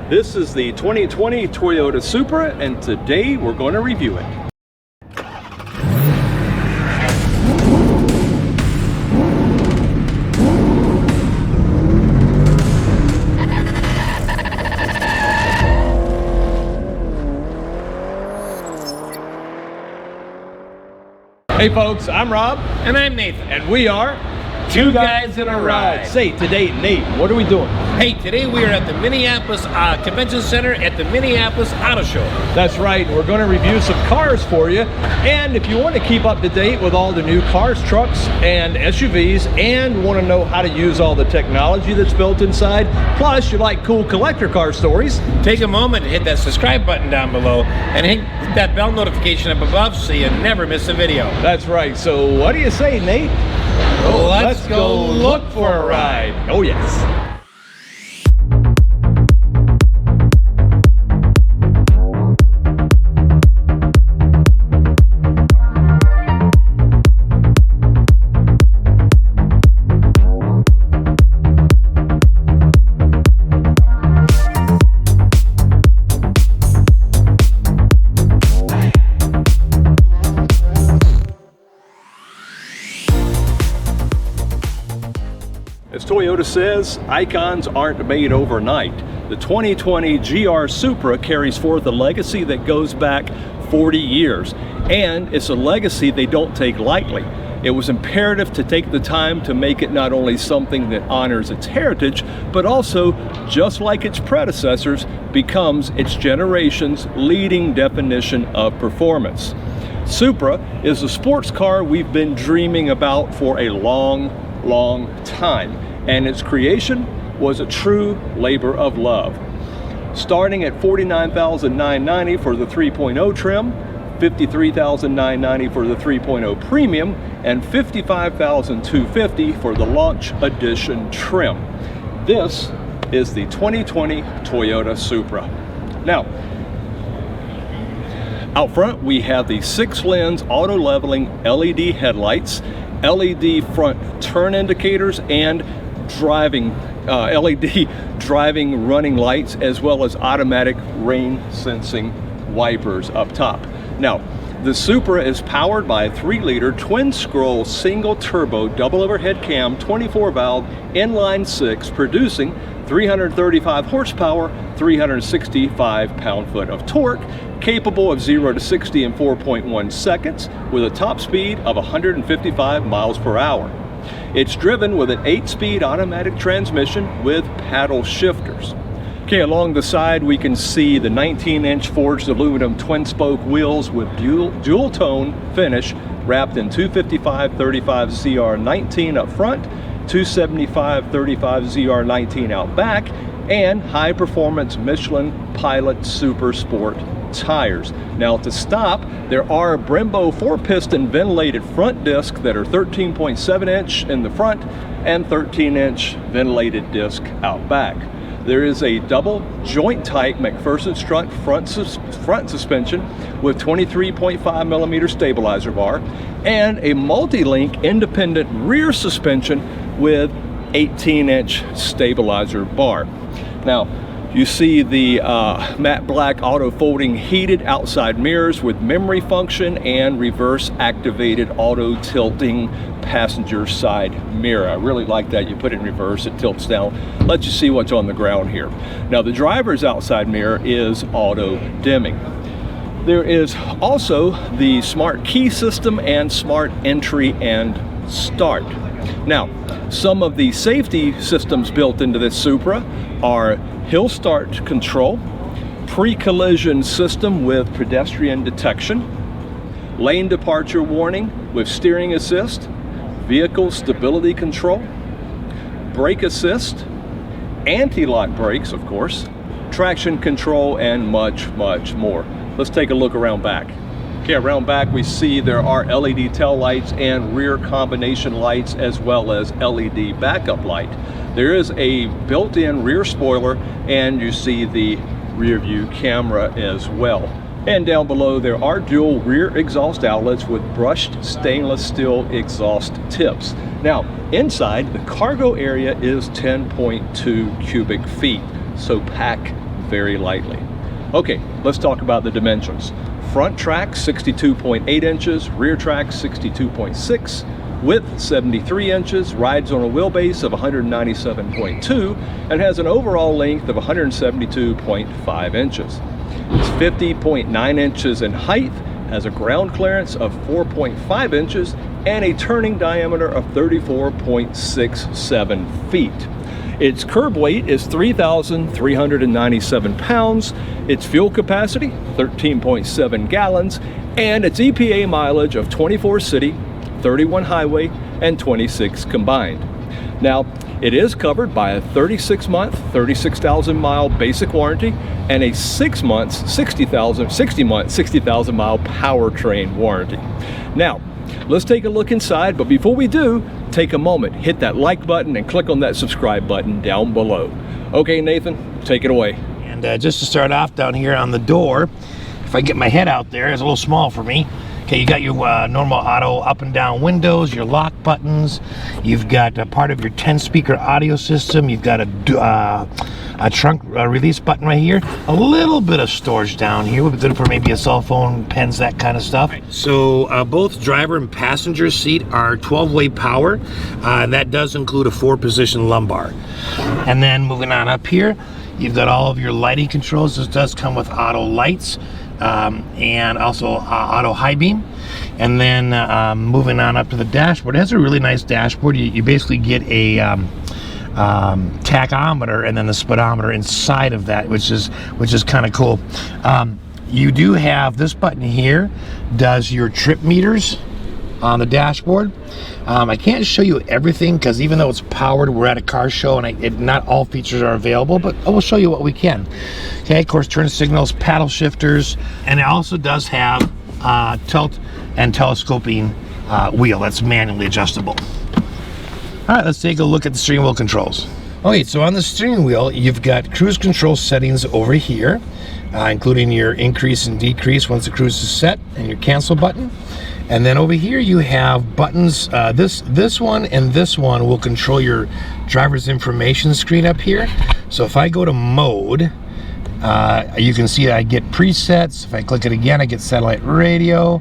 This is the 2020 Toyota Supra, and today we're going to review it. Hey folks, I'm Rob. And I'm Nathan. And we are Two Guys in a Ride. Say, today, Nate, what are we doing? Hey, today we are at the Minneapolis Convention Center at the Minneapolis Auto Show. That's right, we're going to review some cars for you. And if you want to keep up to date with all the new cars, trucks, and SUVs, and want to know how to use all the technology that's built inside, plus you like cool collector car stories, take a moment to hit that subscribe button down below and hit that bell notification up above so you never miss a video. That's right. So what do you say, Nate? Let's go look for a ride. Oh yes. As Toyota says, icons aren't made overnight. The 2020 GR Supra carries forth a legacy that goes back 40 years, and it's a legacy they don't take lightly. It was imperative to take the time to make it not only something that honors its heritage, but also, just like its predecessors, becomes its generation's leading definition of performance. Supra is a sports car we've been dreaming about for a long time, and its creation was a true labor of love. Starting at $49,990 for the 3.0 trim, $53,990 for the 3.0 premium, and $55,250 for the launch edition trim. This is the 2020 Toyota Supra. Now, out front we have the 6-lens auto leveling LED headlights, LED front turn indicators, and LED driving running lights, as well as automatic rain sensing wipers up top. Now, the Supra is powered by a 3-liter twin-scroll single-turbo double-overhead cam 24-valve inline 6, producing 335 horsepower, 365 pound-foot of torque, capable of 0 to 60 in 4.1 seconds, with a top speed of 155 miles per hour. It's driven with an 8-speed automatic transmission with paddle shifters. Okay, along the side we can see the 19-inch forged aluminum twin-spoke wheels with dual-tone finish, wrapped in 255/35 ZR19 up front, 275/35 ZR19 out back, and high-performance Michelin Pilot Super Sport tires. Now to stop, there are Brembo 4-piston ventilated front discs that are 13.7 inch in the front and 13-inch ventilated disc out back. There is a double joint type McPherson strut front suspension with 23.5 millimeter stabilizer bar, and a multi-link independent rear suspension with 18-inch stabilizer bar. Now, you see the matte black auto folding heated outside mirrors with memory function and reverse activated auto tilting passenger side mirror. I really like that. You put it in reverse, it tilts down, lets you see what's on the ground here. Now the driver's outside mirror is auto dimming. There is also the smart key system and smart entry and start. Now, some of the safety systems built into this Supra are hill start control, pre-collision system with pedestrian detection, lane departure warning with steering assist, vehicle stability control, brake assist, anti-lock brakes, of course, traction control, and much more. Let's take a look around back. Okay, around back we see there are LED tail lights and rear combination lights, as well as LED backup light. There is a built-in rear spoiler, and you see the rear view camera as well. And down below there are dual rear exhaust outlets with brushed stainless steel exhaust tips. Now, inside, the cargo area is 10.2 cubic feet, so pack very lightly. Okay, let's talk about the dimensions. Front track 62.8 inches, rear track 62.6, width 73 inches, rides on a wheelbase of 197.2, and has an overall length of 172.5 inches. It's 50.9 inches in height, has a ground clearance of 4.5 inches, and a turning diameter of 34.67 feet. Its curb weight is 3,397 pounds, its fuel capacity 13.7 gallons, and its EPA mileage of 24 city, 31 highway, and 26 combined. Now, it is covered by a 36-month, 36,000-mile basic warranty and a 6-month, 60,000-mile powertrain warranty. Now, let's take a look inside, but before we do, take a moment, hit that like button and click on that subscribe button down below. Okay, Nathan, take it away. And just to start off, down here on the door, if I get my head out there, it's a little small for me. Okay, you got your normal auto up and down windows, your lock buttons. You've got a part of your 10-speaker audio system. You've got a trunk release button right here. A little bit of storage down here would be good for maybe a cell phone, pens, that kind of stuff. So both driver and passenger seat are 12-way power. That does include a 4-position lumbar. And then moving on up here, you've got all of your lighting controls. This does come with auto lights. And also auto high beam. And then moving on up to the dashboard, it has a really nice dashboard. You basically get a tachometer and then the speedometer inside of that, which is kind of cool. You do have this button here, does your trip meters on the dashboard. I can't show you everything because even though it's powered, we're at a car show and not all features are available, but I will show you what we can. Okay, of course, turn signals, paddle shifters, and it also does have tilt and telescoping wheel that's manually adjustable. All right, let's take a look at the steering wheel controls. Okay, so on the steering wheel, you've got cruise control settings over here, including your increase and decrease once the cruise is set, and your cancel button. And then over here you have buttons. This one and this one will control your driver's information screen up here. So if I go to mode, you can see I get presets. If I click it again, I get satellite radio.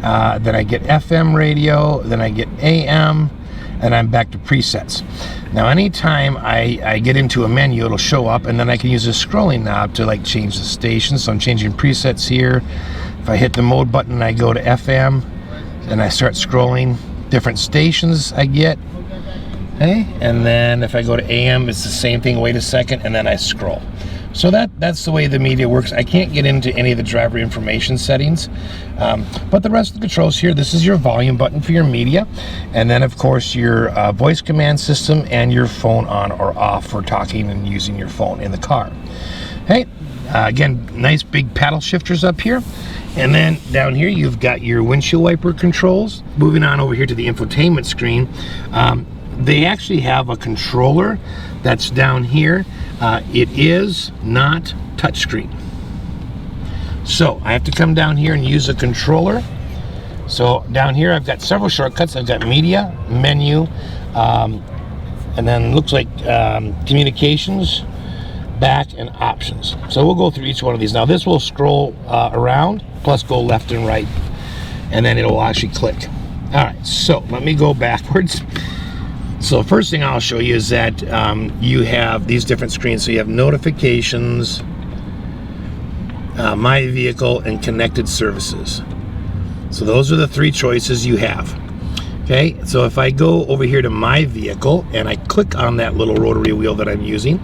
Then I get FM radio. Then I get AM. And I'm back to presets. Now anytime I get into a menu, it'll show up, and then I can use a scrolling knob to like change the station. So I'm changing presets here. If I hit the mode button, I go to FM. And I start scrolling different stations I get. Okay, and then if I go to AM, it's the same thing. Wait a second, and then I scroll. So that's the way the media works. I can't get into any of the driver information settings, but the rest of the controls here. This is your volume button for your media, and then of course your voice command system and your phone on or off for talking and using your phone in the car. Hey, again, nice big paddle shifters up here. And then down here you've got your windshield wiper controls. Moving on over here to the infotainment screen, they actually have a controller that's down here. It is not touchscreen. So I have to come down here and use a controller. So down here I've got several shortcuts. I've got media, menu, and then looks like communications, back, and options. So we'll go through each one of these. Now this will scroll around, plus go left and right, and then it'll actually click. All right, so let me go backwards. So first thing I'll show you is that you have these different screens. So you have notifications, my vehicle, and connected services. So those are the three choices you have. Okay, so if I go over here to my vehicle and I click on that little rotary wheel that I'm using,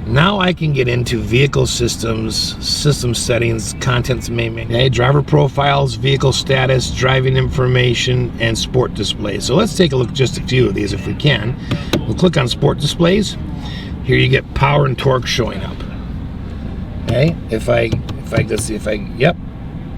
now I can get into vehicle systems, system settings, contents menu, okay, driver profiles, vehicle status, driving information, and sport displays. So let's take a look at just a few of these if we can. We'll click on sport displays. Here you get power and torque showing up. Okay, yep,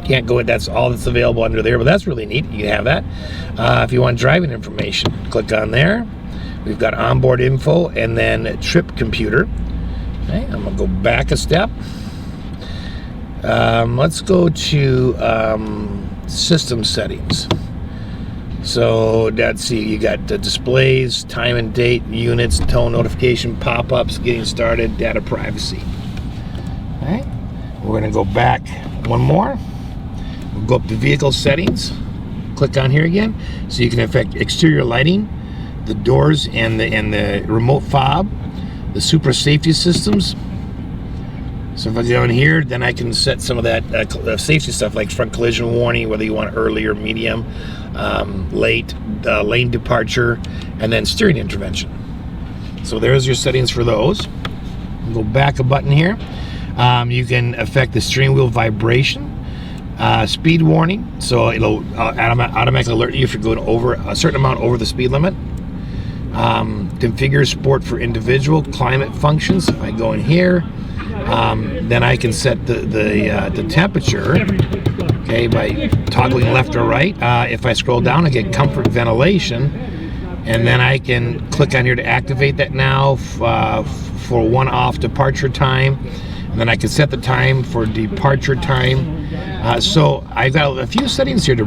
can't go, that's all that's available under there, but that's really neat. You have that. If you want driving information, click on there. We've got onboard info and then trip computer. Okay, I'm gonna go back a step. Let's go to system settings. So let's see, you got the displays, time and date, units, tone notification, pop-ups, getting started, data privacy. Okay. We're going to go back one more. We'll go up to vehicle settings. Click on here again, so you can affect exterior lighting, the doors, and the remote fob, the Supra safety systems. So if I go in here, then I can set some of that safety stuff, like front collision warning, whether you want early or medium, late, lane departure, and then steering intervention. So there's your settings for those. We'll go back a button here. You can affect the steering wheel vibration, speed warning, so it'll automatically alert you if you're going over a certain amount over the speed limit. Configure sport for individual, climate functions. If I go in here, then I can set the temperature, okay, by toggling left or right. If I scroll down, I get comfort ventilation, and then I can click on here to activate that now for one-off departure time, and then I can set the time for departure time. So I've got a few settings here to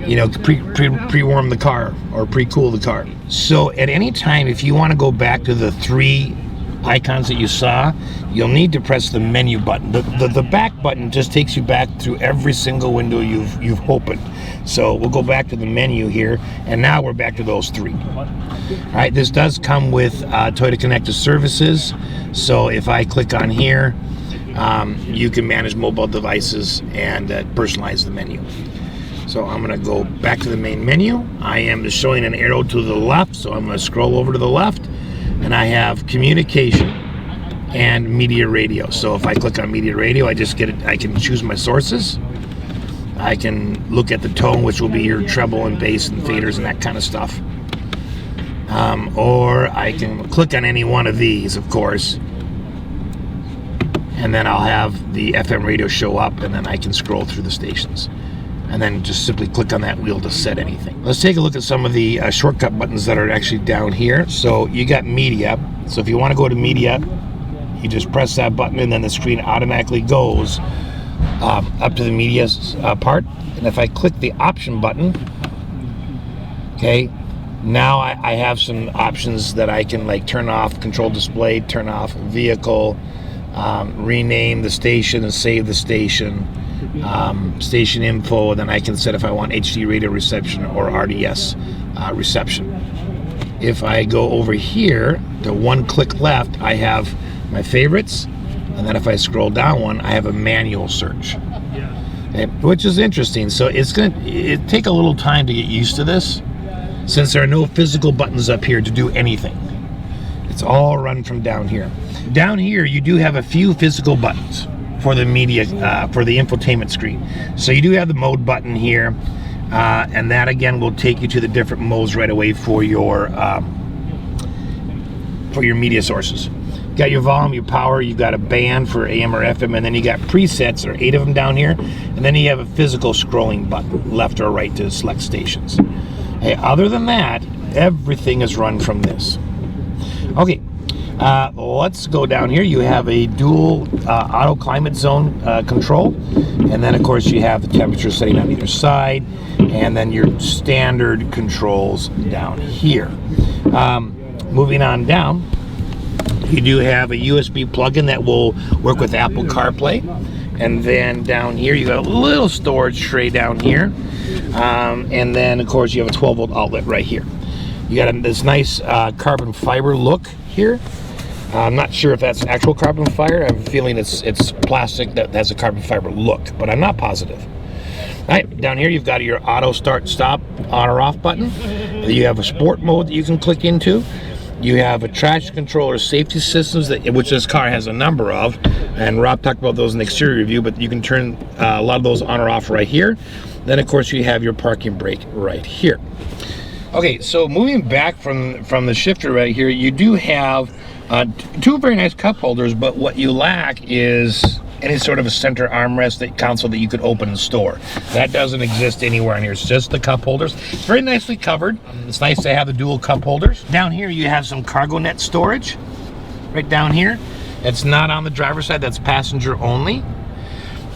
you know, pre-warm the car or pre-cool the car. So at any time, if you want to go back to the 3 icons that you saw, you'll need to press the menu button. The back button just takes you back through every single window you've opened. So we'll go back to the menu here, and now we're back to those 3. All right, this does come with Toyota Connected Services. So if I click on here, you can manage mobile devices and personalize the menu. So I'm going to go back to the main menu. I am just showing an arrow to the left, so I'm going to scroll over to the left, and I have communication and media radio. So if I click on media radio, I just get it. I can choose my sources. I can look at the tone, which will be your treble and bass and faders and that kind of stuff. Or I can click on any one of these, of course, and then I'll have the FM radio show up, and then I can scroll through the stations. And then just simply click on that wheel to set anything. Let's take a look at some of the shortcut buttons that are actually down here. So you got media. So if you want to go to media, you just press that button, and then the screen automatically goes up to the media part. And if I click the option button, okay, now I have some options that I can like turn off control display, turn off vehicle, rename the station and save the station. Station info, and then I can set if I want HD radio reception or RDS reception. If I go over here to one click left, I have my favorites, and then if I scroll down one, I have a manual search, okay, which is interesting. So it take a little time to get used to this, since there are no physical buttons up here to do anything. It's all run from down here. Down here, you do have a few physical buttons for the media, for the infotainment screen. So you do have the mode button here, and that again will take you to the different modes right away for your media sources. You got your volume, your power, you've got a band for AM or FM, and then you got presets, there are 8 of them down here, and then you have a physical scrolling button, left or right, to select stations. Hey, other than that, everything is run from this. Okay. Let's go down here. You have a dual auto climate zone control, and then of course you have the temperature setting on either side, and then your standard controls down here. Moving on down, you do have a USB plug-in that will work with Apple CarPlay, and then down here you got a little storage tray down here, and then of course you have a 12-volt outlet right here. You got this nice carbon fiber look here. I'm not sure if that's actual carbon fiber. I'm feeling it's plastic that has a carbon fiber look, but I'm not positive. All right, down here you've got your auto start stop on or off button. You have a sport mode that you can click into. You have a traction controller safety systems, which this car has a number of, and Rob talked about those in the exterior review, but you can turn a lot of those on or off right here. Then of course you have your parking brake right here. Okay, so moving back from the shifter right here, you do have 2 very nice cup holders, but what you lack is any sort of a center armrest console that you could open and store. That doesn't exist anywhere in here. It's just the cup holders. It's very nicely covered. It's nice to have the dual cup holders. Down here you have some cargo net storage right down here. It's not on the driver's side, that's passenger only.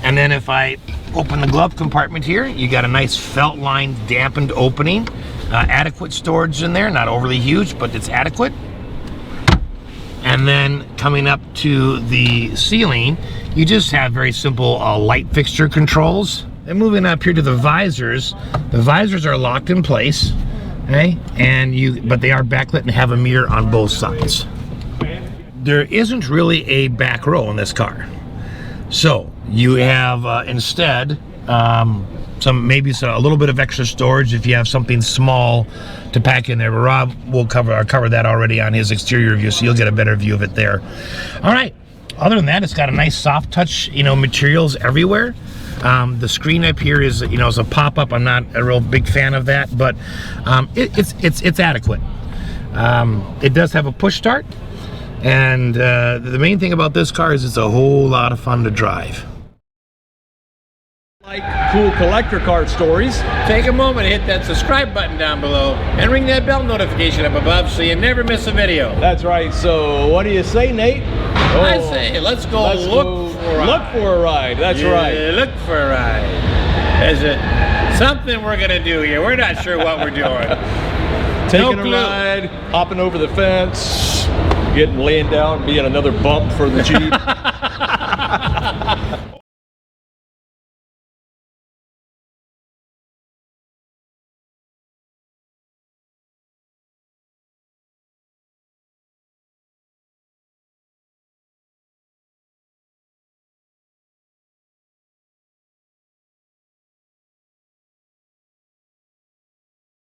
And then if I open the glove compartment here, you got a nice felt lined dampened opening. Adequate storage in there, not overly huge, but it's adequate. And then coming up to the ceiling, you just have very simple light fixture controls. And moving up here to the visors are locked in place, okay? But they are backlit and have a mirror on both sides. There isn't really a back row in this car. So you have instead maybe a little bit of extra storage if you have something small to pack in there. But Rob will cover that already on his exterior view, so you'll get a better view of it there. All right. Other than that, it's got a nice soft touch, materials everywhere. The screen up here is, is a pop-up. I'm not a real big fan of that, but it's adequate. It does have a push start. And the main thing about this car is it's a whole lot of fun to drive. Like cool collector car stories, take a moment to hit that subscribe button down below and ring that bell notification up above so you never miss a video. That's right. So what do you say, Nate? I say let's go look for a ride. That's right. Look for a ride. Is it something we're gonna do here? We're not sure what we're doing. Taking a ride, hopping over the fence, laying down, being another bump for the Jeep.